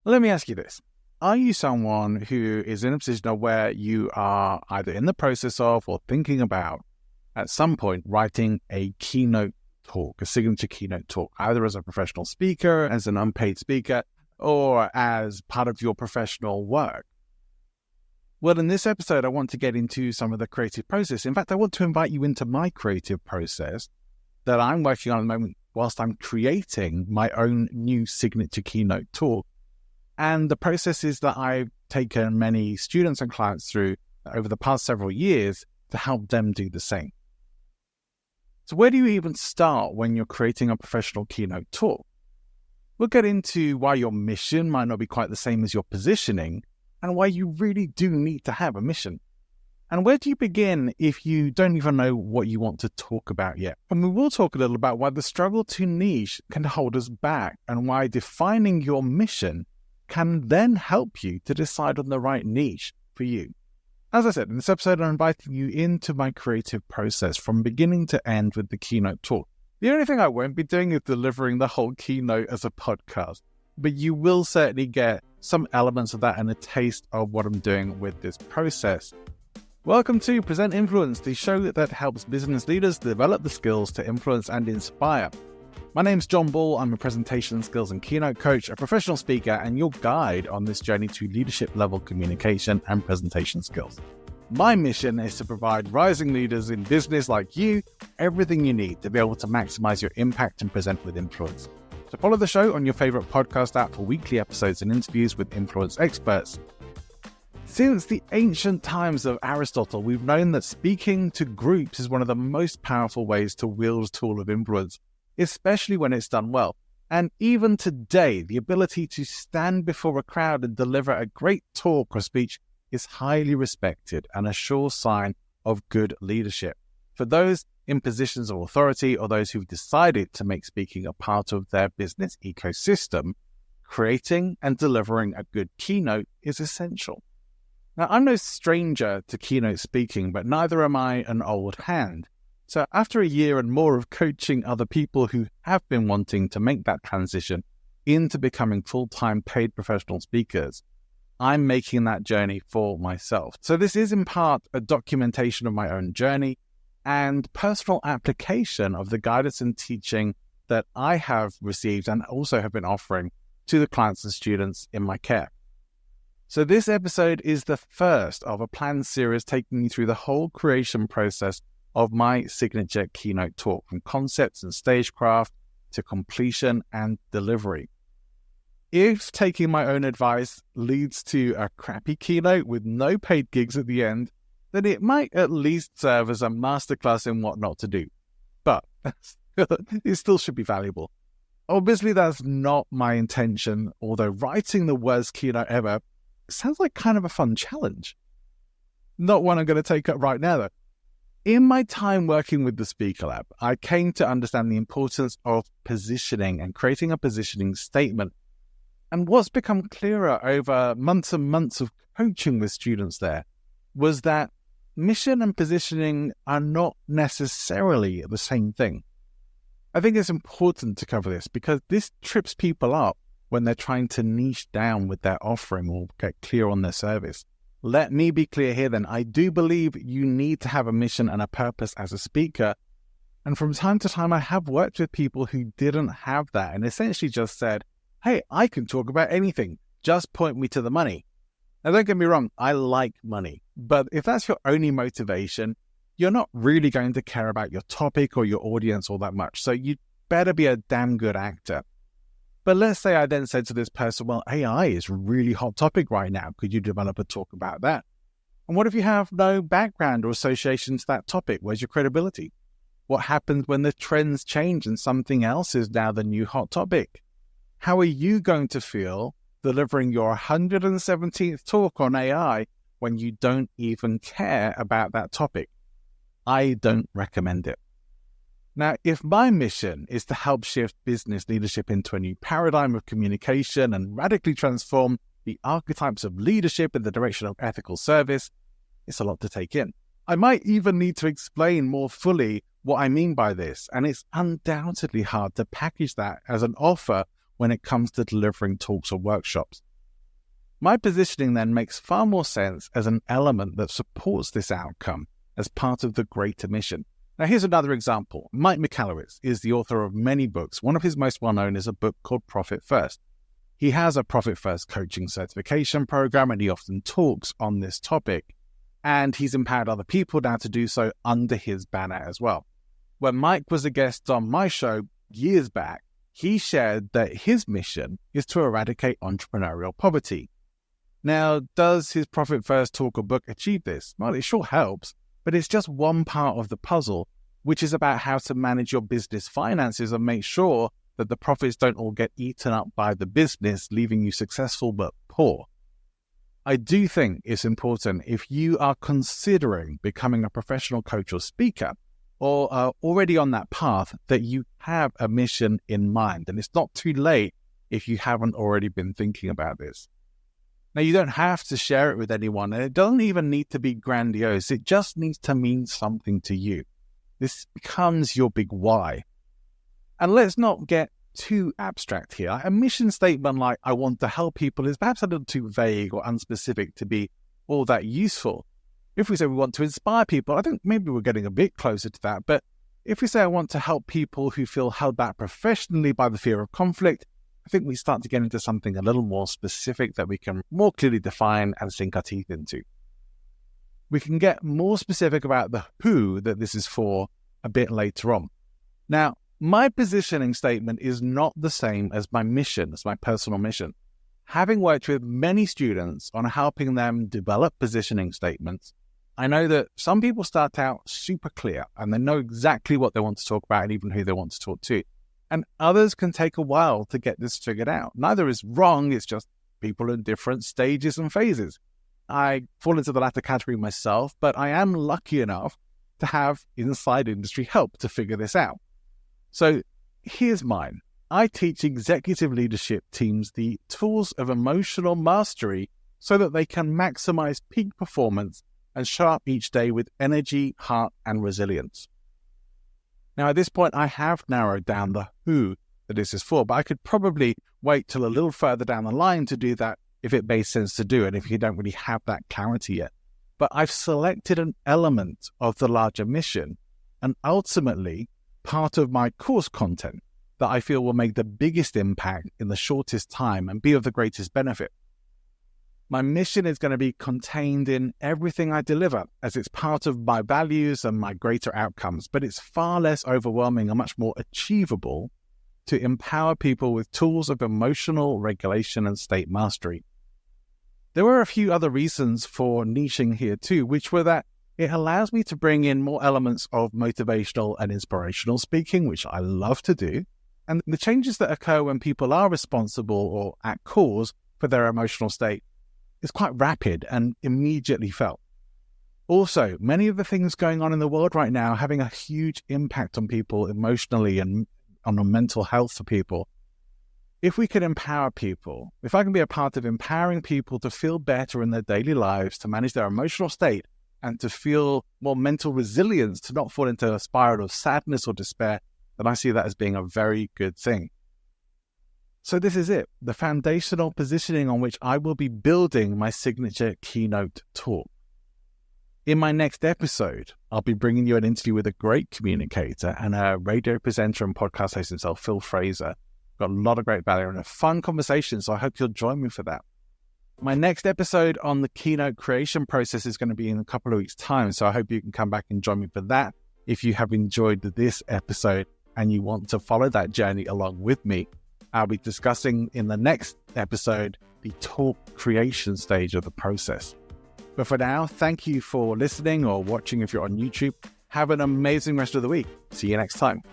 Let me ask you this. Are you someone who is in a position of where you are either in the process of or thinking about at some point writing a keynote talk, a signature keynote talk, either as a professional speaker, as an unpaid speaker, or as part of your professional work? Well, in this episode, I want to get into some of the creative process. In fact, I want to invite you into my creative process that I'm working on at the moment whilst I'm creating my own new signature keynote talk. And the processes that I've taken many students and clients through over the past several years to help them do the same. So where do you even start when you're creating a professional keynote talk? We'll get into why your mission might not be quite the same as your positioning and why you really do need to have a mission. And where do you begin if you don't even know what you want to talk about yet? And we will talk a little about why the struggle to niche can hold us back and why defining your mission can then help you to decide on the right niche for you. As I said, in this episode, I'm inviting you into my creative process from beginning to end with the keynote talk. The only thing I won't be doing is delivering the whole keynote as a podcast, but you will certainly get some elements of that and a taste of what I'm doing with this process. Welcome to Present Influence, the show that helps business leaders develop the skills to influence and inspire. My name's John Ball. I'm a presentation skills and keynote coach, a professional speaker, and your guide on this journey to leadership level communication and presentation skills. My mission is to provide rising leaders in business like you everything you need to be able to maximize your impact and present with influence. So follow the show on your favorite podcast app for weekly episodes and interviews with influence experts. Since the ancient times of Aristotle, we've known that speaking to groups is one of the most powerful ways to wield a tool of influence, especially when it's done well. And even today, the ability to stand before a crowd and deliver a great talk or speech is highly respected and a sure sign of good leadership. For those in positions of authority or those who've decided to make speaking a part of their business ecosystem, creating and delivering a good keynote is essential. Now, I'm no stranger to keynote speaking, but neither am I an old hand. So after a year and more of coaching other people who have been wanting to make that transition into becoming full-time paid professional speakers, I'm making that journey for myself. So this is in part a documentation of my own journey and personal application of the guidance and teaching that I have received and also have been offering to the clients and students in my care. So this episode is the first of a planned series taking you through the whole creation process of my signature keynote talk, from concepts and stagecraft to completion and delivery. If taking my own advice leads to a crappy keynote with no paid gigs at the end, then it might at least serve as a masterclass in what not to do. But it still should be valuable. Obviously, that's not my intention, although writing the worst keynote ever sounds like kind of a fun challenge. Not one I'm going to take up right now, though. In my time working with the Speaker Lab, I came to understand the importance of positioning and creating a positioning statement. And what's become clearer over months and months of coaching with students there was that mission and positioning are not necessarily the same thing. I think it's important to cover this because this trips people up when they're trying to niche down with their offering or get clear on their service. Let me be clear here then. I do believe you need to have a mission and a purpose as a speaker. And from time to time, I have worked with people who didn't have that and essentially just said, hey, I can talk about anything. Just point me to the money. Now, don't get me wrong. I like money. But if that's your only motivation, you're not really going to care about your topic or your audience all that much. So you better be a damn good actor. But let's say I then said to this person, well, AI is a really hot topic right now. Could you develop a talk about that? And what if you have no background or association to that topic? Where's your credibility? What happens when the trends change and something else is now the new hot topic? How are you going to feel delivering your 117th talk on AI when you don't even care about that topic? I don't recommend it. Now, if my mission is to help shift business leadership into a new paradigm of communication and radically transform the archetypes of leadership in the direction of ethical service, it's a lot to take in. I might even need to explain more fully what I mean by this, and it's undoubtedly hard to package that as an offer when it comes to delivering talks or workshops. My positioning then makes far more sense as an element that supports this outcome as part of the greater mission. Now, here's another example. Mike Michalowicz is the author of many books. One of his most well-known is a book called Profit First. He has a Profit First coaching certification program, and he often talks on this topic. And he's empowered other people now to do so under his banner as well. When Mike was a guest on my show years back, he shared that his mission is to eradicate entrepreneurial poverty. Now, does his Profit First talk or book achieve this? Well, it sure helps, but it's just one part of the puzzle, which is about how to manage your business finances and make sure that the profits don't all get eaten up by the business, leaving you successful but poor. I do think it's important, if you are considering becoming a professional coach or speaker, or are already on that path, that you have a mission in mind. And it's not too late if you haven't already been thinking about this. Now, you don't have to share it with anyone, and it doesn't even need to be grandiose. It just needs to mean something to you. This becomes your big why. And let's not get too abstract here. A mission statement like "I want to help people" is perhaps a little too vague or unspecific to be all that useful. If we say we want to inspire people, I think maybe we're getting a bit closer to that. But if we say I want to help people who feel held back professionally by the fear of conflict, I think we start to get into something a little more specific that we can more clearly define and sink our teeth into. We can get more specific about the who that this is for a bit later on. Now, my positioning statement is not the same as my mission, as my personal mission. Having worked with many students on helping them develop positioning statements, I know that some people start out super clear and they know exactly what they want to talk about and even who they want to talk to. And others can take a while to get this figured out. Neither is wrong, it's just people in different stages and phases. I fall into the latter category myself, but I am lucky enough to have inside industry help to figure this out. So here's mine. I teach executive leadership teams the tools of emotional mastery so that they can maximize peak performance and show up each day with energy, heart, and resilience. Now, at this point, I have narrowed down the who that this is for, but I could probably wait till a little further down the line to do that if it made sense to do it, if you don't really have that clarity yet. But I've selected an element of the larger mission and ultimately part of my course content that I feel will make the biggest impact in the shortest time and be of the greatest benefit. My mission is going to be contained in everything I deliver as it's part of my values and my greater outcomes, but it's far less overwhelming and much more achievable to empower people with tools of emotional regulation and state mastery. There were a few other reasons for niching here too, which were that it allows me to bring in more elements of motivational and inspirational speaking, which I love to do, and the changes that occur when people are responsible or at cause for their emotional state is quite rapid and immediately felt. Also, many of the things going on in the world right now are having a huge impact on people emotionally and on the mental health for people. If we can empower people, if I can be a part of empowering people to feel better in their daily lives, to manage their emotional state, and to feel more mental resilience, to not fall into a spiral of sadness or despair, then I see that as being a very good thing. So this is it, the foundational positioning on which I will be building my signature keynote talk. In my next episode, I'll be bringing you an interview with a great communicator and a radio presenter and podcast host himself, Phil Fraser. Got a lot of great value and a fun conversation, so I hope you'll join me for that. My next episode on the keynote creation process is going to be in a couple of weeks' time, so I hope you can come back and join me for that if you have enjoyed this episode and you want to follow that journey along with me. I'll be discussing in the next episode the talk creation stage of the process. But for now, thank you for listening or watching if you're on YouTube. Have an amazing rest of the week. See you next time.